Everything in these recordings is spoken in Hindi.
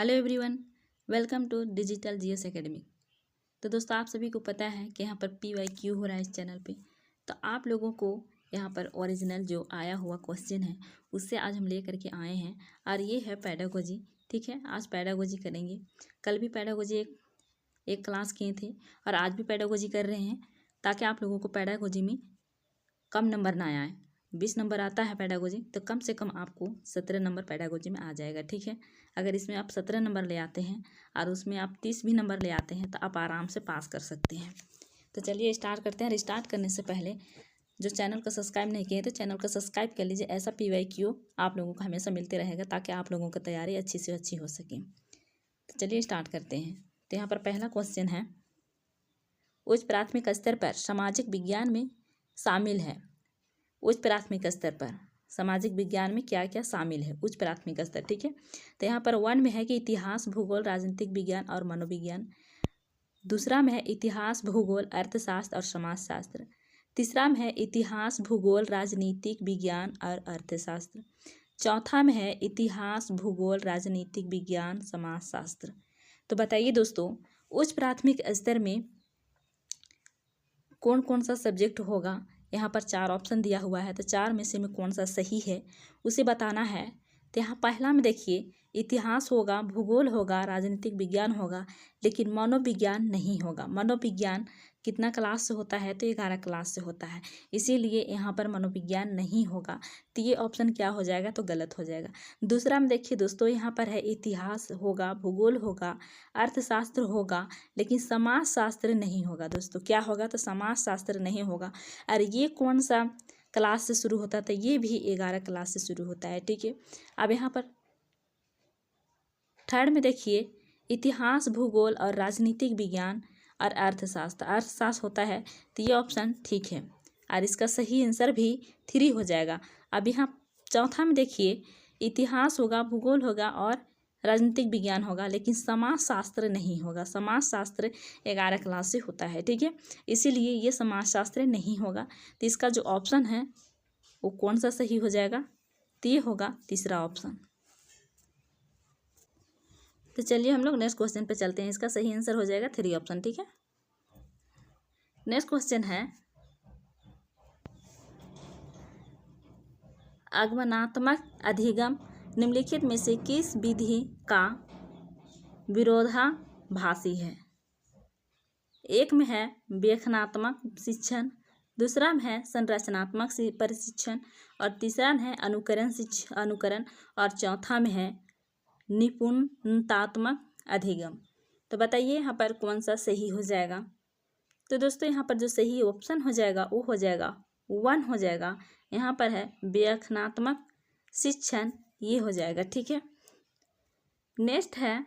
Hello everyone, welcome to digital GS academy. तो दोस्तों, आप सभी को पता है कि यहाँ पर PYQ हो रहा है इस चैनल पे। तो आप लोगों को यहाँ पर ओरिजिनल जो आया हुआ क्वेश्चन है उससे आज हम ले करके आए हैं और ये है पेडागोजी। ठीक है, आज पेडागोजी करेंगे। कल भी पेडागोजी एक क्लास किए थे और आज भी पेडागोजी कर रहे हैं ताकि आप लोगों को पेडागोजी में कम नंबर ना आए। 20 नंबर आता है पेडागोजी तो कम से कम आपको 17 नंबर पेडागोजी में आ जाएगा। ठीक है, अगर इसमें आप 17 नंबर ले आते हैं और उसमें आप 30 भी नंबर ले आते हैं तो आप आराम से पास कर सकते हैं। तो चलिए स्टार्ट करते हैं। स्टार्ट करने से पहले जो चैनल को सब्सक्राइब नहीं किए तो चैनल को सब्सक्राइब कर लीजिए। ऐसा PYQ आप लोगों को हमेशा मिलते रहेगा ताकि आप लोगों की तैयारी अच्छी से अच्छी हो सके। तो चलिए स्टार्ट करते हैं। तो यहाँ पर पहला क्वेश्चन है, उच्च प्राथमिक स्तर पर सामाजिक विज्ञान में शामिल है। उच्च प्राथमिक स्तर पर सामाजिक विज्ञान में क्या क्या शामिल है उच्च प्राथमिक स्तर। ठीक है, तो यहाँ पर 1 में है कि इतिहास, भूगोल, राजनीतिक विज्ञान और मनोविज्ञान। दूसरा में है इतिहास, भूगोल, अर्थशास्त्र और समाजशास्त्र। तीसरा में है इतिहास, भूगोल, राजनीतिक विज्ञान और अर्थशास्त्र। चौथा में है इतिहास, भूगोल, राजनीतिक विज्ञान, समाजशास्त्र। तो बताइए दोस्तों, उच्च प्राथमिक स्तर में कौन कौन सा सब्जेक्ट होगा। यहाँ पर 4 ऑप्शन दिया हुआ है तो 4 में से में कौन सा सही है उसे बताना है। तो यहाँ पहला में देखिए, इतिहास होगा, भूगोल होगा, राजनीतिक विज्ञान होगा, लेकिन मनोविज्ञान नहीं होगा। मनोविज्ञान कितना क्लास से होता है तो 11 क्लास से होता है, इसीलिए यहाँ पर मनोविज्ञान नहीं होगा। तो ये ऑप्शन क्या हो जाएगा तो गलत हो जाएगा। दूसरा में देखिए दोस्तों, यहाँ पर है इतिहास होगा, भूगोल होगा, अर्थशास्त्र होगा, लेकिन समाजशास्त्र नहीं होगा। दोस्तों क्या होगा तो समाजशास्त्र नहीं होगा। और ये कौन सा क्लास से शुरू होता था, ये भी 11 क्लास से शुरू होता है। ठीक है, अब यहाँ पर थर्ड में देखिए, इतिहास, भूगोल और राजनीतिक विज्ञान और अर्थशास्त्र। अर्थशास्त्र होता है तो ये ऑप्शन ठीक है और इसका सही आंसर भी 3 हो जाएगा। अब यहाँ चौथा में देखिए, इतिहास होगा, भूगोल होगा और राजनीतिक विज्ञान होगा, लेकिन समाजशास्त्र नहीं होगा। समाजशास्त्र 11 क्लास से होता है। ठीक है, इसीलिए ये समाजशास्त्र नहीं होगा। तो इसका जो ऑप्शन है वो कौन सा सही हो जाएगा तो ये होगा तीसरा ऑप्शन। तो चलिए हम लोग नेक्स्ट क्वेश्चन पे चलते हैं। इसका सही आंसर हो जाएगा 3 ऑप्शन। ठीक है, नेक्स्ट क्वेश्चन है, आगमनात्मक अधिगम निम्नलिखित में से किस विधि का विरोधाभासी है। एक में है व्याख्यात्मक शिक्षण, दूसरा में है संरचनात्मक प्रशिक्षण और तीसरा में है अनुकरण और चौथा में है निपुणतात्मक अधिगम। तो बताइए यहाँ पर कौन सा सही हो जाएगा। तो दोस्तों यहाँ पर जो सही ऑप्शन हो जाएगा वो हो जाएगा 1 हो जाएगा। यहाँ पर है व्याख्यात्मक शिक्षण, ये हो जाएगा। ठीक है, नेक्स्ट है,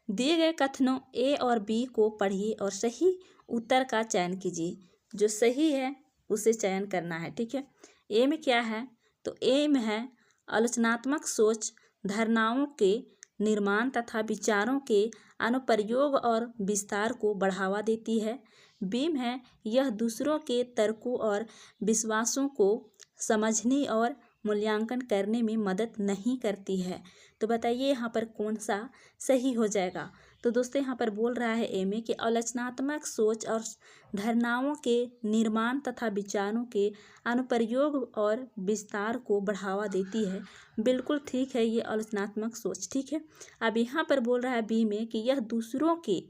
दिए गए कथनों A और B को पढ़िए और सही उत्तर का चयन कीजिए। जो सही है उसे चयन करना है। ठीक है, ए में क्या है तो ए में है आलोचनात्मक सोच धारणाओं के निर्माण तथा विचारों के अनुप्रयोग और विस्तार को बढ़ावा देती है। बी में है यह दूसरों के तर्कों और विश्वासों को समझने और मूल्यांकन करने में मदद नहीं करती है। तो बताइए यहाँ पर कौन सा सही हो जाएगा। तो दोस्तों यहाँ पर बोल रहा है ए में कि आलोचनात्मक सोच और धारणाओं के निर्माण तथा विचारों के अनुप्रयोग और विस्तार को बढ़ावा देती है। बिल्कुल ठीक है, ये आलोचनात्मक सोच। ठीक है, अब यहाँ पर बोल रहा है बी में कि यह दूसरों के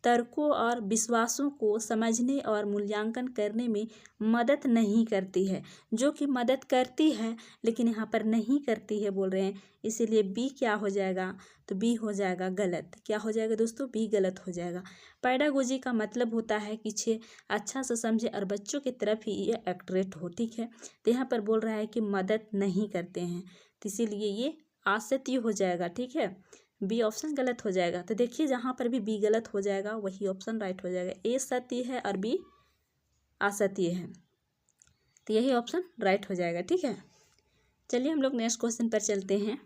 तर्कों और विश्वासों को समझने और मूल्यांकन करने में मदद नहीं करती है। जो कि मदद करती है लेकिन यहाँ पर नहीं करती है बोल रहे हैं, इसीलिए बी क्या हो जाएगा तो बी हो जाएगा गलत। क्या हो जाएगा दोस्तों, बी गलत हो जाएगा। पेडागोजी का मतलब होता है कि छे अच्छा से समझे और बच्चों की तरफ ही ये एक्यूरेट हो। ठीक है, तो यहाँ पर बोल रहा है कि मदद नहीं करते हैं, तो इसीलिए ये असत्य हो जाएगा। ठीक है, बी ऑप्शन गलत हो जाएगा। तो देखिए जहाँ पर भी बी गलत हो जाएगा वही ऑप्शन राइट हो जाएगा। ए सत्य है और बी असत्य है, तो यही ऑप्शन राइट हो जाएगा। ठीक है, चलिए हम लोग नेक्स्ट क्वेश्चन पर चलते हैं।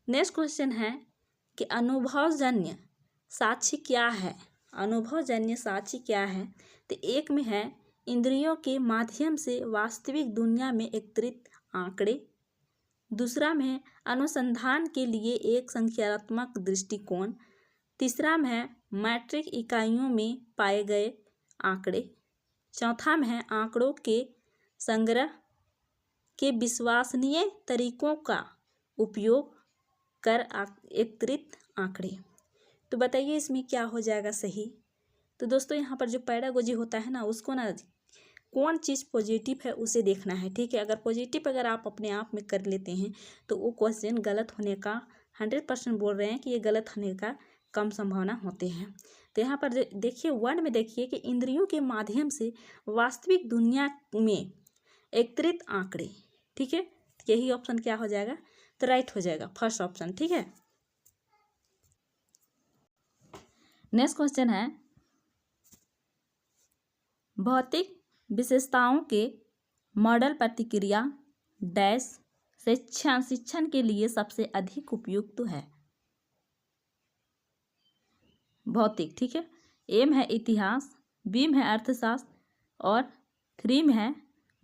नेक्स्ट क्वेश्चन है कि अनुभवजन्य साक्षी क्या है। अनुभवजन्य साक्षी क्या है। तो एक में है इंद्रियों के माध्यम से वास्तविक दुनिया में एकत्रित आंकड़े, दूसरा में है अनुसंधान के लिए एक संख्यात्मक दृष्टिकोण। तीसरा में है मैट्रिक इकाइयों में पाए गए आंकड़े। चौथा में है आंकड़ों के संग्रह के विश्वसनीय तरीकों का उपयोग कर एकत्रित आंकड़े। तो बताइए इसमें क्या हो जाएगा सही। तो दोस्तों यहाँ पर जो पैडागोजी होता है ना, उसको ना कौन चीज़ पॉजिटिव है उसे देखना है, ठीक है। अगर पॉजिटिव अगर आप अपने आप में कर लेते हैं तो वो क्वेश्चन गलत होने का 100% बोल रहे हैं कि ये गलत होने का कम संभावना होते हैं। तो यहाँ पर देखिए 1 में देखिए कि इंद्रियों के माध्यम से वास्तविक दुनिया में एकत्रित आंकड़े, ठीक है। यही ऑप्शन क्या हो जाएगा, तो राइट हो जाएगा फर्स्ट ऑप्शन, ठीक है। नेक्स्ट क्वेश्चन है भौतिक विशेषताओं के मॉडल प्रतिक्रिया डैश शिक्षण के लिए सबसे अधिक उपयुक्त है। भौतिक, ठीक है। ए में है इतिहास, बी में है अर्थशास्त्र और 3 में है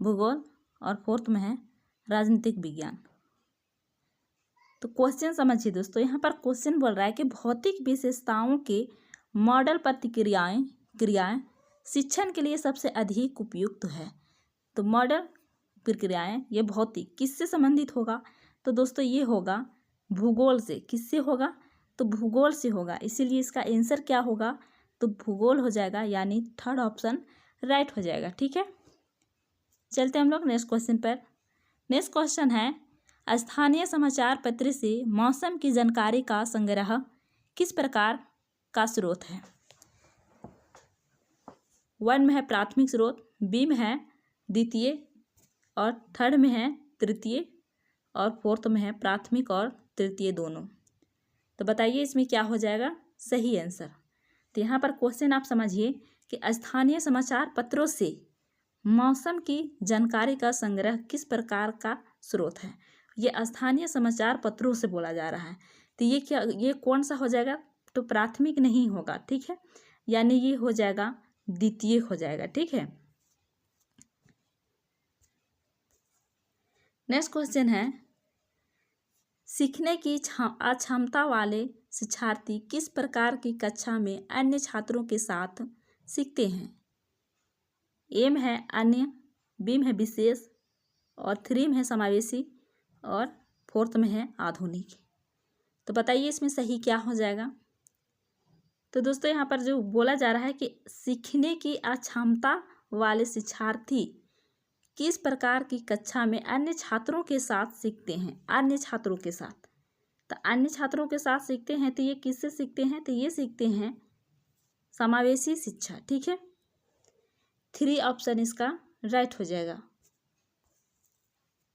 भूगोल और 4th में है राजनीतिक विज्ञान। तो क्वेश्चन समझिए दोस्तों, यहाँ पर क्वेश्चन बोल रहा है कि भौतिक विशेषताओं के मॉडल क्रियाएं शिक्षण के लिए सबसे अधिक उपयुक्त है। तो मॉडल प्रक्रियाएं ये भौतिक किससे संबंधित होगा, तो दोस्तों ये होगा भूगोल से। किससे होगा, तो भूगोल से होगा, इसीलिए इसका आंसर क्या होगा, तो भूगोल हो जाएगा, यानी थर्ड ऑप्शन राइट हो जाएगा, ठीक है। चलते हम लोग नेक्स्ट क्वेश्चन पर। नेक्स्ट क्वेश्चन है स्थानीय समाचार पत्र से मौसम की जानकारी का संग्रह किस प्रकार का स्रोत है। 1 में है प्राथमिक स्रोत, बी में है द्वितीय और 3rd में है तृतीय और 4th में है प्राथमिक और तृतीय दोनों। तो बताइए इसमें क्या हो जाएगा सही आंसर। तो यहाँ पर क्वेश्चन आप समझिए कि स्थानीय समाचार पत्रों से मौसम की जानकारी का संग्रह किस प्रकार का स्रोत है। ये स्थानीय समाचार पत्रों से बोला जा रहा है, तो ये कौन सा हो जाएगा, तो प्राथमिक नहीं होगा, ठीक है, यानी ये हो जाएगा द्वितीय हो जाएगा, ठीक है। नेक्स्ट क्वेश्चन है सीखने की अक्षमता वाले शिक्षार्थी किस प्रकार की कक्षा में अन्य छात्रों के साथ सीखते हैं। ए में है अन्य, बी में है विशेष और 3 में है समावेशी और 4th में है आधुनिक। तो बताइए इसमें सही क्या हो जाएगा। तो दोस्तों यहाँ पर जो बोला जा रहा है कि सीखने की अक्षमता वाले शिक्षार्थी किस प्रकार की कक्षा में अन्य छात्रों के साथ सीखते हैं। अन्य छात्रों के साथ, तो अन्य छात्रों के साथ सीखते हैं, तो ये किससे सीखते हैं, तो ये सीखते हैं समावेशी शिक्षा, ठीक है। 3 ऑप्शन इसका राइट हो जाएगा।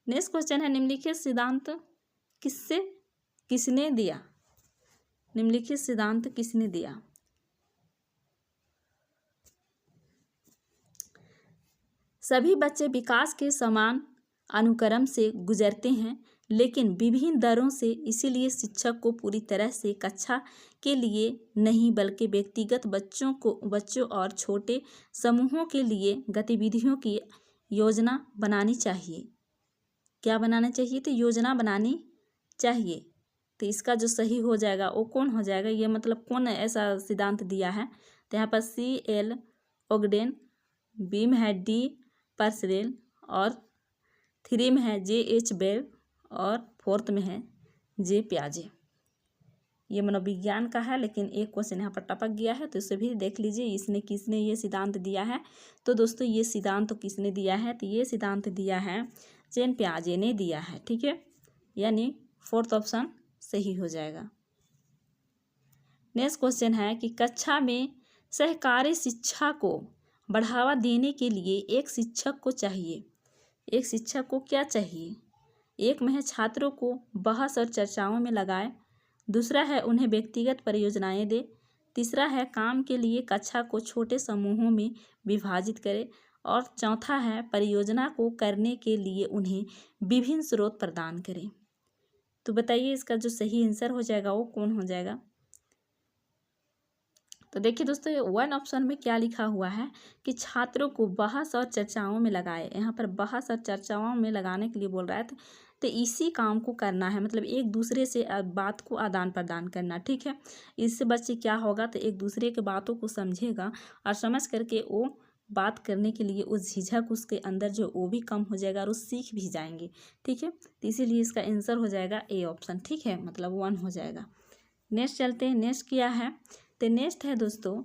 नेक्स्ट क्वेश्चन है निम्नलिखित सिद्धांत किसने दिया। निम्नलिखित सिद्धांत किसने दिया। सभी बच्चे विकास के समान अनुक्रम से गुजरते हैं, लेकिन विभिन्न दरों से, इसीलिए शिक्षक को पूरी तरह से कक्षा के लिए नहीं बल्कि व्यक्तिगत बच्चों और छोटे समूहों के लिए गतिविधियों की योजना बनानी चाहिए। क्या बनाना चाहिए, तो योजना बनानी चाहिए। तो इसका जो सही हो जाएगा वो कौन हो जाएगा, ये मतलब कौन ऐसा सिद्धांत दिया है, तो यहाँ पर C.L. ओगडेन, बी में है D. पर्सरेल और 3 में है J.H. बेल और 4th में है J. प्याजे। ये मनोविज्ञान का है, लेकिन एक क्वेश्चन यहाँ पर टपक गया है, तो इसे भी देख लीजिए इसने किसने ये सिद्धांत दिया है। तो दोस्तों ये सिद्धांत तो किसने दिया है, तो ये सिद्धांत दिया है जेन प्याजे ने दिया है, ठीक है, यानी 4th ऑप्शन सही हो जाएगा। नेक्स्ट क्वेश्चन है कि कक्षा में सहकारी शिक्षा को बढ़ावा देने के लिए एक शिक्षक को क्या चाहिए। 1 में है छात्रों को बहस और चर्चाओं में लगाए, दूसरा है उन्हें व्यक्तिगत परियोजनाएं दे, तीसरा है काम के लिए कक्षा को छोटे समूहों में विभाजित करे और चौथा है परियोजना को करने के लिए उन्हें विभिन्न स्रोत प्रदान करें। तो बताइए इसका जो सही आंसर हो जाएगा वो कौन हो जाएगा। तो देखिए दोस्तों 1 ऑप्शन में क्या लिखा हुआ है कि छात्रों को बहस और चर्चाओं में लगाए। यहाँ पर बहस और चर्चाओं में लगाने के लिए बोल रहा है, तो तो इसी काम को करना है, मतलब एक दूसरे से बात को आदान प्रदान करना, ठीक है। इससे बच्चे क्या होगा, तो एक दूसरे के बातों को समझेगा और समझ करके वो बात करने के लिए उस झिझक उसके अंदर जो वो भी कम हो जाएगा और वो सीख भी जाएंगे, ठीक है। तो इसीलिए इसका आंसर हो जाएगा ए ऑप्शन, ठीक है, मतलब 1 हो जाएगा। नेक्स्ट चलते हैं, नेक्स्ट क्या है, तो नेक्स्ट है दोस्तों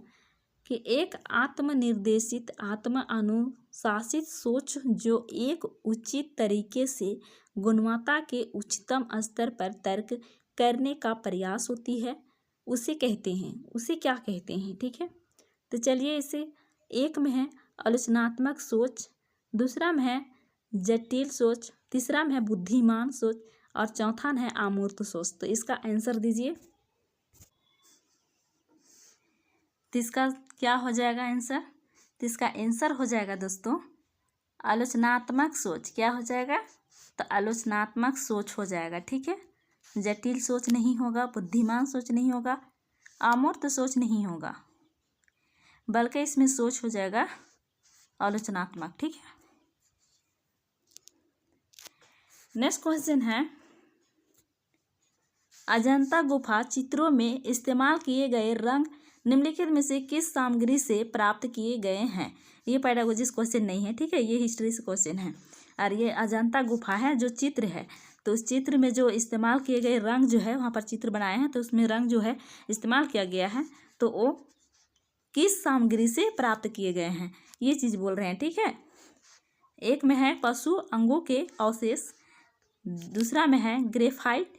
कि एक आत्मनिर्देशित आत्म अनुशासित सोच जो एक उचित तरीके से गुणवत्ता के उच्चतम स्तर पर तर्क करने का प्रयास होती है, उसे कहते हैं, उसे क्या कहते हैं, ठीक है। तो चलिए इसे एक में है आलोचनात्मक सोच, दूसरा में है जटिल सोच, तीसरा में है बुद्धिमान सोच और चौथा में है अमूर्त सोच। तो इसका आंसर दीजिए। तो इसका क्या हो जाएगा आंसर, तो इसका आंसर हो जाएगा दोस्तों आलोचनात्मक सोच। क्या हो जाएगा, तो आलोचनात्मक सोच हो जाएगा, ठीक है। जटिल सोच नहीं होगा, बुद्धिमान सोच नहीं होगा, अमूर्त सोच नहीं होगा, बल्कि इसमें सोच हो जाएगा आलोचनात्मक, ठीक है। नेक्स्ट क्वेश्चन है अजंता गुफा चित्रों में इस्तेमाल किए गए रंग निम्नलिखित में से किस सामग्री से प्राप्त किए गए हैं। ये पेडागोजिक क्वेश्चन नहीं है, ठीक है, ये हिस्ट्री से क्वेश्चन है। और ये अजंता गुफा है जो चित्र है, तो उस चित्र में जो इस्तेमाल किए गए रंग जो है, वहाँ पर चित्र बनाए हैं तो उसमें रंग जो है इस्तेमाल किया गया है, तो वो किस सामग्री से प्राप्त किए गए हैं, ये चीज़ बोल रहे हैं, ठीक है। एक में है पशु अंगों के अवशेष, दूसरा में है ग्रेफाइट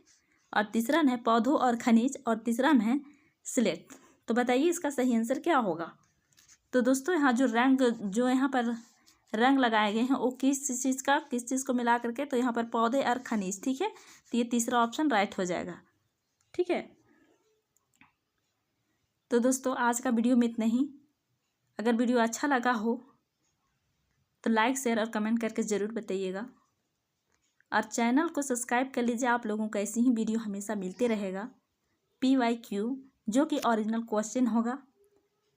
और तीसरा में है पौधों और खनिज और तीसरा में है स्लेट। तो बताइए इसका सही आंसर क्या होगा। तो दोस्तों यहाँ जो यहाँ पर रंग लगाए गए हैं वो किस चीज़ को मिला करके, तो यहाँ पर पौधे और खनिज, ठीक है। तो ये तीसरा ऑप्शन राइट हो जाएगा, ठीक है। तो दोस्तों आज का वीडियो में इतना ही। अगर वीडियो अच्छा लगा हो तो लाइक शेयर और कमेंट करके ज़रूर बताइएगा और चैनल को सब्सक्राइब कर लीजिए। आप लोगों को ऐसी ही वीडियो हमेशा मिलते रहेगा। PYQ जो कि ओरिजिनल क्वेश्चन होगा,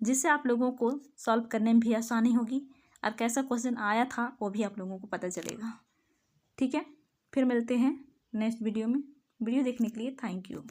जिससे आप लोगों को सॉल्व करने में भी आसानी होगी और कैसा क्वेश्चन आया था वो भी आप लोगों को पता चलेगा, ठीक है। फिर मिलते हैं नेक्स्ट वीडियो में। वीडियो देखने के लिए थैंक यू।